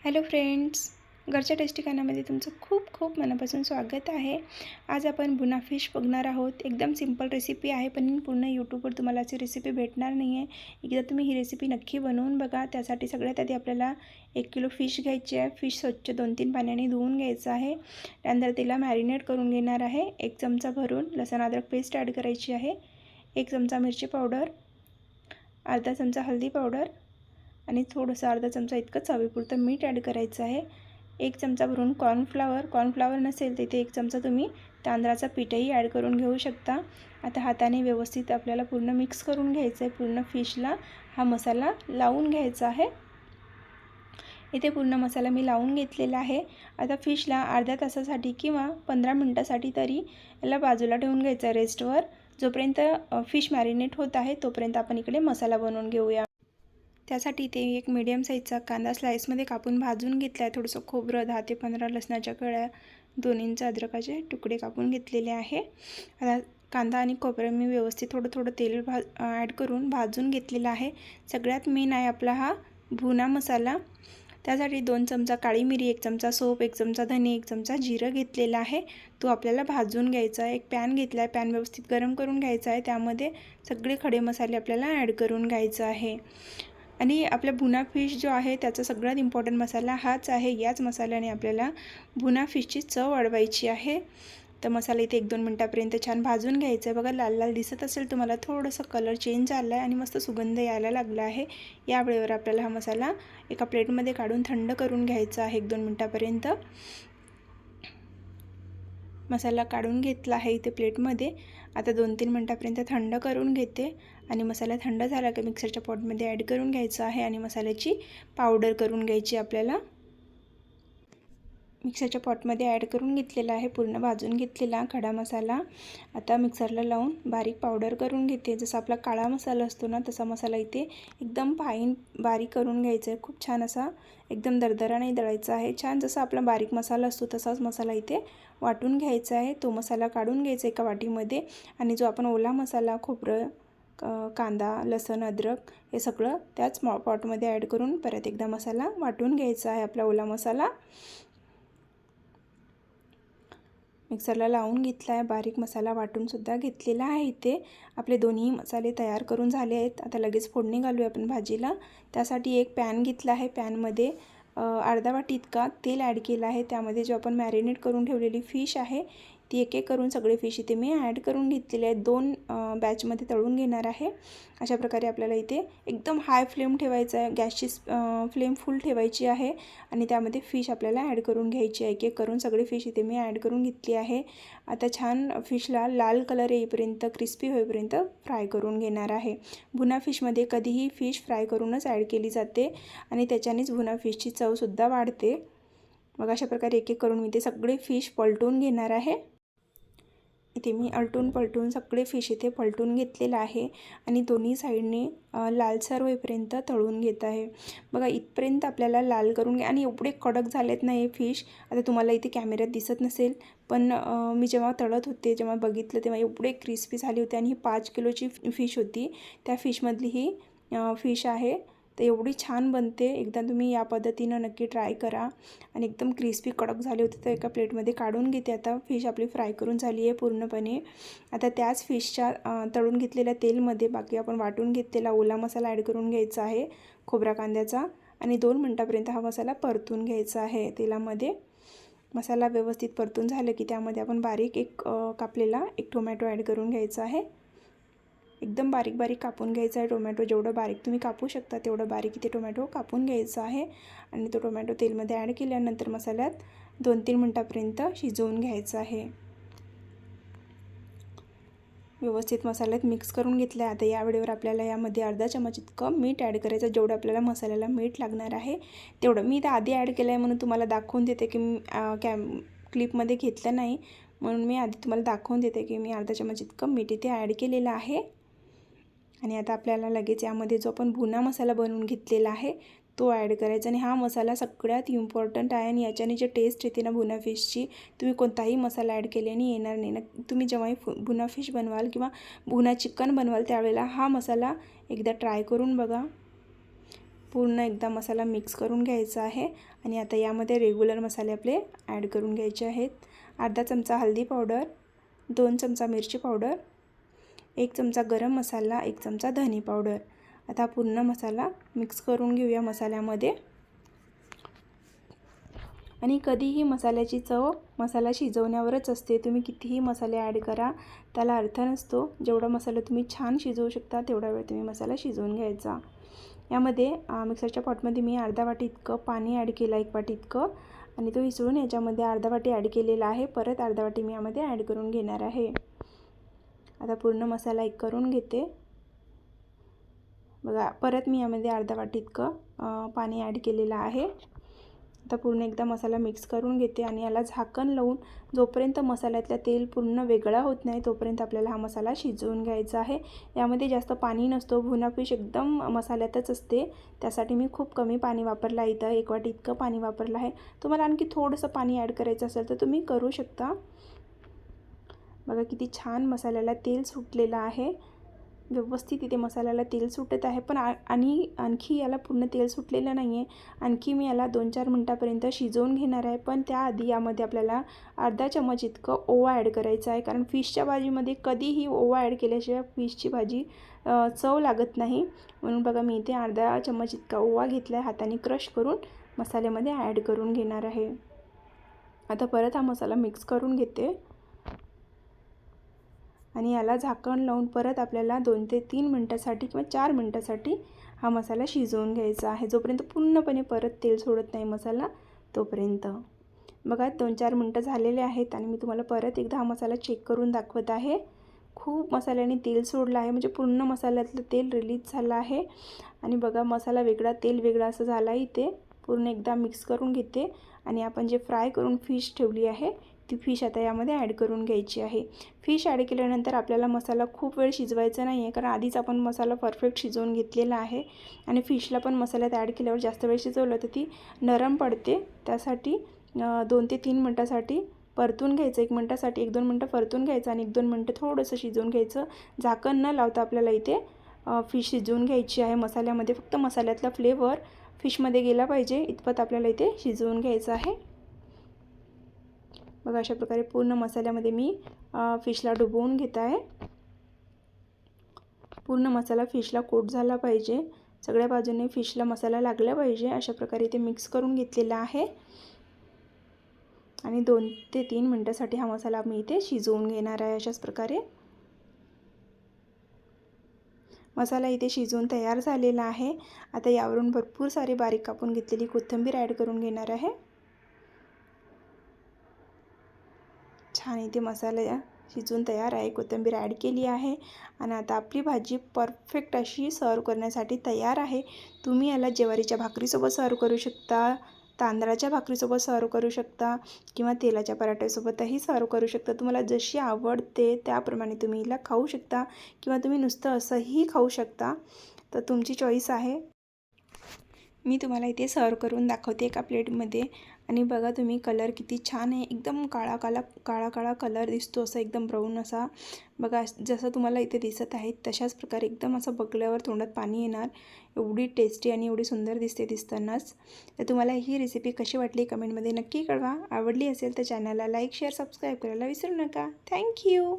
Hello friends, घरच्या tasty खाण्यामध्ये तुमचं खूप खूप मनापासून स्वागत आहे। आज आपण भुना फिश बघणार आहोत। एकदम सिंपल रेसिपी आहे, पण पूर्ण यूट्यूबवर तुम्हाला अशी रेसिपी भेटणार नाही आहे। एकदा तुम्ही ही रेसिपी नक्की बनवून बघा। त्यासाठी सगळ्यात आधी आपल्याला 1 किलो फिश घ्यायची आहे। फिश स्वच्छ 2-3 पाण्याने धुवून घ्यायचं आहे। त्यानंतर तिला मॅरिनेट करून घेणार आहे। 1 चमचा भरून लसूण अद्रक पेस्ट ॲड करायची आहे। 1 चमचा मिरची पावडर, अर्धा चमचा हळदी पावडर आणि थोडंसं अर्धा चमचा इतकं चवीपुरतं मीठ ॲड करायचं आहे। 1 चमचा भरून कॉर्नफ्लावर नसेल तिथे 1 चमचा तुम्ही तांदळाचं पीठही ॲड करून घेऊ शकता। आता हाताने व्यवस्थित आपल्याला पूर्ण मिक्स करून घ्यायचं आहे। पूर्ण फिशला हा मसाला लावून घ्यायचा आहे। इथे पूर्ण मसाला मी लावून घेतलेला आहे। आता फिशला अर्ध्या तासासाठी किंवा 15 मिनिटासाठी तरी याला बाजूला ठेवून घ्यायचं आहे रेस्टवर। जोपर्यंत फिश मॅरिनेट होत आहे तोपर्यंत आपण इकडे मसाला बनवून घेऊया। त्यासाठी इथे एक मीडियम साईजचा कांदा स्लाइसमध्ये कापून भाजून घेतला आहे। थोडंसं खोबरं, 10 ते 15 लसणाच्या कळ्या, 2 इंच अद्रकाचे तुकडे कापून घेतलेले आहे। आता कांदा आणि खोबरं मी व्यवस्थित थोडं तेल ॲड करून भाजून घेतलेला आहे। सगळ्यात मेन आहे आपला हा भुना मसाला। त्यासाठी 2 चमचा काळी मिरी, 1 चमचा सोप, 1 चमचा धने, 1 चमचा जिरं घेतलेला आहे। तो आपल्याला भाजून घ्यायचा आहे। एक पॅन घेतला आहे, पॅन व्यवस्थित गरम करून घ्यायचा आहे। त्यामध्ये सगळे खडे मसाले आपल्याला ॲड करून घ्यायचं आहे। आणि आपला भुना फिश जो आहे त्याचा सगळ्यात इम्पॉर्टंट मसाला हाच आहे। याच मसाल्याने आपल्याला भुना फिशची चव वाढवायची आहे। तर मसाला इथे 1-2 मिनिटापर्यंत छान भाजून घ्यायचा आहे। बघा लाल लाल दिसत असेल तुम्हाला, थोडंसं कलर चेंज झाला आहे आणि मस्त सुगंध यायला लागला आहे। या वेळेवर आपल्याला हा मसाला एका प्लेटमध्ये काढून थंड करून घ्यायचा आहे। 1-2 मिनिटापर्यंत मसाला काढून घेतला आहे इथे प्लेटमध्ये। आता 2-3 मिनिटापर्यंत थंड करून घेते आणि मसाला थंड झाला की मिक्सरच्या पॉटमध्ये ॲड करून घ्यायचा आहे आणि मसाल्याची पावडर करून घ्यायची आपल्याला। मिक्सरच्या पॉटमध्ये ॲड करून घेतलेला आहे पूर्ण भाजून घेतलेला खडा मसाला। आता मिक्सरला लावून बारीक पावडर करून घेते। जसा आपला काळा मसाला असतो ना तसा मसाला इथे एकदम फाईन बारीक करून घ्यायचा आहे। खूप छान असा, एकदम दरदरा नाही दळायचा आहे। छान जसा आपला बारीक मसाला असतो तसाच मसाला इथे वाटून घ्यायचा आहे। तो मसाला काढून घ्यायचा एका वाटीमध्ये आणि जो आपण ओला मसाला, खोबरं, कांदा, लसूण, अद्रक हे सगळं त्याच पॉटमध्ये ॲड करून परत एकदा मसाला वाटून घ्यायचा आहे। आपला ओला मसाला मिक्सरला लावून घेतला आहे, बारीक मसाला वाटून सुद्धा घेतलेला आहे। इथे आपले दोन्ही मसाले तयार करून झाले आहेत। आता लगेच फोडणी घालूया आपण भाजीला। त्यासाठी एक पॅन घेतला आहे, पॅनमध्ये अर्धा वाटी इतका तेल ॲड केला आहे। त्यामध्ये जो आपण मॅरिनेट करून ठेवलेली फिश आहे ती एक एक करून सगळे फिश इथे मी ॲड करून घेतलेले आहेत। 2 बॅचमध्ये तळून घेणार आहे। अशा प्रकारे आपल्याला इथे एकदम हाय फ्लेम ठेवायचा आहे, गॅसची फ्लेम फुल ठेवायची आहे आणि त्यामध्ये फिश आपल्याला ॲड करून घ्यायची आहे। एक एक करून सगळे फिश इथे मी ॲड करून घेतली आहे। आता छान फिशला लाल कलर येईपर्यंत, क्रिस्पी होईपर्यंत फ्राय करून घेणार आहे। भुना फिशमध्ये कधीही फिश फ्राय करूनच ॲड केली जाते आणि त्याच्यानेच भुना फिशची चवसुद्धा वाढते। मग अशा प्रकारे एक एक करून मी ते सगळे फिश पलटून घेणार आहे। इथे मी अलटून पलटून सगळे फिश इथे पलटून घेतलेला आहे आणि दोन्ही साईडने लालसर होईपर्यंत तळून घेत आहे। बघा इथपर्यंत आपल्याला लाल करून घ्या आणि एवढे कडक झालेत ना हे फिश। आता तुम्हाला इथे कॅमेऱ्यात दिसत नसेल, पण मी जेव्हा तळत होते, जेव्हा बघितलं तेव्हा एवढे क्रिस्पी झाले होते आणि ही 5 किलोची फिश होती। त्या फिशमधली ही फिश आहे। तर एवढी छान बनते, एकदा तुम्ही या पद्धतीनं नक्की ट्राय करा। आणि एकदम क्रिस्पी कडक झाले होते। तर एका प्लेटमध्ये काढून घेते। आता फिश आपली फ्राय करून झाली आहे पूर्णपणे। आता त्याच फिशच्या तळून घेतलेल्या तेलमध्ये बाकी आपण वाटून घेतलेला ओला मसाला ॲड करून घ्यायचा आहे खोबरा कांद्याचा आणि 2 मिनिटापर्यंत हा मसाला परतून घ्यायचा आहे तेलामध्ये। मसाला व्यवस्थित परतून झालं की त्यामध्ये आपण बारीक कापलेला एक टोमॅटो ॲड करून घ्यायचा आहे। एकदम बारीक बारीक कापून घ्यायचा आहे टोमॅटो। जेवढं बारीक तुम्ही कापू शकता तेवढं बारीक इथे टोमॅटो कापून घ्यायचा आहे आणि तो टोमॅटो तेलमध्ये ॲड केल्यानंतर मसाल्यात 2-3 मिनिटापर्यंत शिजवून घ्यायचा आहे। व्यवस्थित मसाल्यात मिक्स करून घेतलं आहे। आता या वेळेवर आपल्याला यामध्ये अर्धा चमच इतकं मीठ ॲड करायचं, जेवढं आपल्याला मसाल्याला मीठ लागणार आहे तेवढं। मी इथे आधी ॲड केलं आहे म्हणून तुम्हाला दाखवून देते की मी क्लिपमध्ये घेतलं नाही, म्हणून मी आधी तुम्हाला दाखवून देते की मी अर्धा चमच इतकं मीठ इथे ॲड केलेलं आहे। आणि आता आपल्याला लगेच यामध्ये जो आपण भुना मसाला बनवून घेतलेला आहे तो ॲड करायचा आणि हा मसाला सगळ्यात इम्पॉर्टंट आहे आणि याच्याने जे टेस्ट येते ना भुना फिशची, तुम्ही कोणताही मसाला ॲड केल्याने येणार नाही ना। तुम्ही जेव्हाही भुना फिश बनवाल किंवा भुना चिकन बनवाल त्यावेळेला हा मसाला एकदा ट्राय करून बघा। पूर्ण एकदा मसाला मिक्स करून घ्यायचा आहे। आणि आता यामध्ये रेग्युलर मसाले आपले ॲड करून घ्यायचे आहेत। अर्धा चमचा हळदी पावडर, 2 चमचा मिरची पावडर, 1 चमचा गरम मसाला, 1 चमचा धने पावडर। आता पूर्ण मसाला मिक्स करून घेऊया मसाल्यामध्ये। आणि कधीही मसाल्याची चव मसाला शिजवण्यावरच असते। तुम्ही कितीही मसाले ॲड करा त्याला अर्थ नसतो। जेवढा मसाला तुम्ही छान शिजवू शकता तेवढा वेळ तुम्ही मसाला शिजवून घ्यायचा। यामध्ये मिक्सरच्या पॉटमध्ये मी अर्धा वाटी इतकं पाणी ॲड केलं, 1 वाटी इतकं, आणि तो हिसळून याच्यामध्ये अर्धा वाटी ॲड केलेला आहे। परत अर्धा वाटी मी यामध्ये ॲड करून घेणार आहे। आता पूर्ण मसाला एक करून घेते। बघा, परत मी यामध्ये अर्धा वाटी इतकं पाणी ॲड केलेलं आहे। आता पूर्ण एकदा मसाला मिक्स करून घेते आणि याला झाकण लावून जोपर्यंत मसाल्यातलं तेल पूर्ण वेगळा होत नाही तोपर्यंत आपल्याला हा मसाला शिजवून घ्यायचा आहे। यामध्ये जास्त पाणी नसतो, भुना फिश एकदम मसाल्यातच असते, त्यासाठी मी खूप कमी पाणी वापरलं आहे। इथं 1 वाटी इतकं पाणी वापरलं आहे। तुम्हाला आणखी थोडंसं पाणी ॲड करायचं असेल तर तुम्ही करू शकता। बघा किती छान मसाल्याला तेल सुटलेलं आहे, व्यवस्थित इथे मसाल्याला तेल सुटत आहे। पण आणखी याला पूर्ण तेल सुटलेलं नाही आहे। आणखी मी याला 2-4 मिनटापर्यंत शिजवून घेणार आहे। पण त्याआधी यामध्ये आपल्याला अर्धा चमच इतकं ओवा ॲड करायचा आहे, कारण फिशच्या भाजीमध्ये कधीही ओवा ॲड केल्याशिवाय फिशची भाजी चव लागत नाही। म्हणून बघा मी इथे अर्धा चमच इतका ओवा घेतला आहे, हाताने क्रश करून मसाल्यामध्ये ॲड करून घेणार आहे। आता परत हा मसाला मिक्स करून घेते आणि याला झाकण लावून परत आपल्याला 2 ते 3 मिनटासाठी किंवा 4 मिनटासाठी हा मसाला शिजवून घ्यायचा आहे, जोपर्यंत पूर्णपणे परत तेल सोडत नाही मसाला तोपर्यंत। बघा 2-4 मिनटं झालेले आहेत आणि मी तुम्हाला परत एकदा हा मसाला चेक करून दाखवत आहे। खूप मसाल्याने तेल सोडलं आहे, म्हणजे पूर्ण मसाल्यातलं तेल रिलीज झालं आहे। आणि बघा मसाला वेगळा तेल वेगळा असं झालं आहे। इथे पूर्ण एकदा मिक्स करून घेते आणि आपण जे फ्राय करून फिश ठेवली आहे ती फिश आता यामध्ये ॲड करून घ्यायची आहे। फिश ॲड केल्यानंतर आपल्याला मसाला खूप वेळ शिजवायचा नाही आहे, कारण आधीच आपण मसाला परफेक्ट शिजवून घेतलेला आहे। आणि फिशला पण मसाल्यात ॲड केल्यावर जास्त वेळ शिजवलं तर ती नरम पडते, त्यासाठी 2 ते 3 मिनटासाठी परतून घ्यायचं। 1 मिनटासाठी 1-2 मिनटं परतून घ्यायचं आणि 1-2 मिनटं थोडंसं शिजवून घ्यायचं। झाकण न लावता आपल्याला इथे फिश शिजवून घ्यायची आहे मसाल्यामध्ये। फक्त मसाल्यातला फ्लेवर फिशमध्ये गेला पाहिजे इतपत आपल्याला इथे शिजवून घ्यायचं आहे। बघा अशा प्रकारे पूर्ण मसाल्यामध्ये मी फिशला डुबवून घेत आहे। पूर्ण मसाला फिशला कोट झाला पाहिजे, सगळ्या बाजूने फिशला मसाला लागला पाहिजे, अशा प्रकारे इथे मिक्स करून घेतलेला आहे। आणि 2 ते 3 मिनटासाठी हा मसाला मी इथे शिजवून घेणार आहे। अशाच प्रकारे मसाला इथे शिजवून तयार झालेला आहे। आता यावरून भरपूर सारी बारीक कापून घेतलेली कोथिंबीर ॲड करून घेणार आहे। छान इथे मसाला शिजून तयार आहे, कोथिंबीर ॲड केली आहे आणि आता आपली भाजी परफेक्ट अशी सर्व करण्यासाठी तयार आहे। तुम्ही याला ज्वारीच्या भाकरीसोबत सर्व करू शकता, तांदळाच्या भाकरीसोबत सर्व करू शकता किंवा तेलाच्या पराठ्यासोबतही सर्व करू शकता। तुम्हाला जशी आवडते त्याप्रमाणे तुम्ही हिला खाऊ शकता किंवा तुम्ही नुसतं असंही खाऊ शकता, तर तुमची चॉईस आहे। मी तुम्हाला इथे सर्व करून दाखवते एका प्लेटमध्ये। आणि बघा तुम्ही कलर किती छान आहे, एकदम काळा कलर दिसतो, असं एकदम ब्राऊन असा। बघा जसं तुम्हाला इथे दिसत आहे तशाच प्रकारे एकदम असं बघल्यावर तोंडात पाणी येणार, एवढी टेस्टी आणि एवढी सुंदर दिसते दिसतानाच। तर तुम्हाला ही रेसिपी कशी वाटली कमेंटमध्ये नक्की कळवा। आवडली असेल तर चॅनलला लाईक, शेअर, सबस्क्राईब करायला विसरू नका। थँक्यू।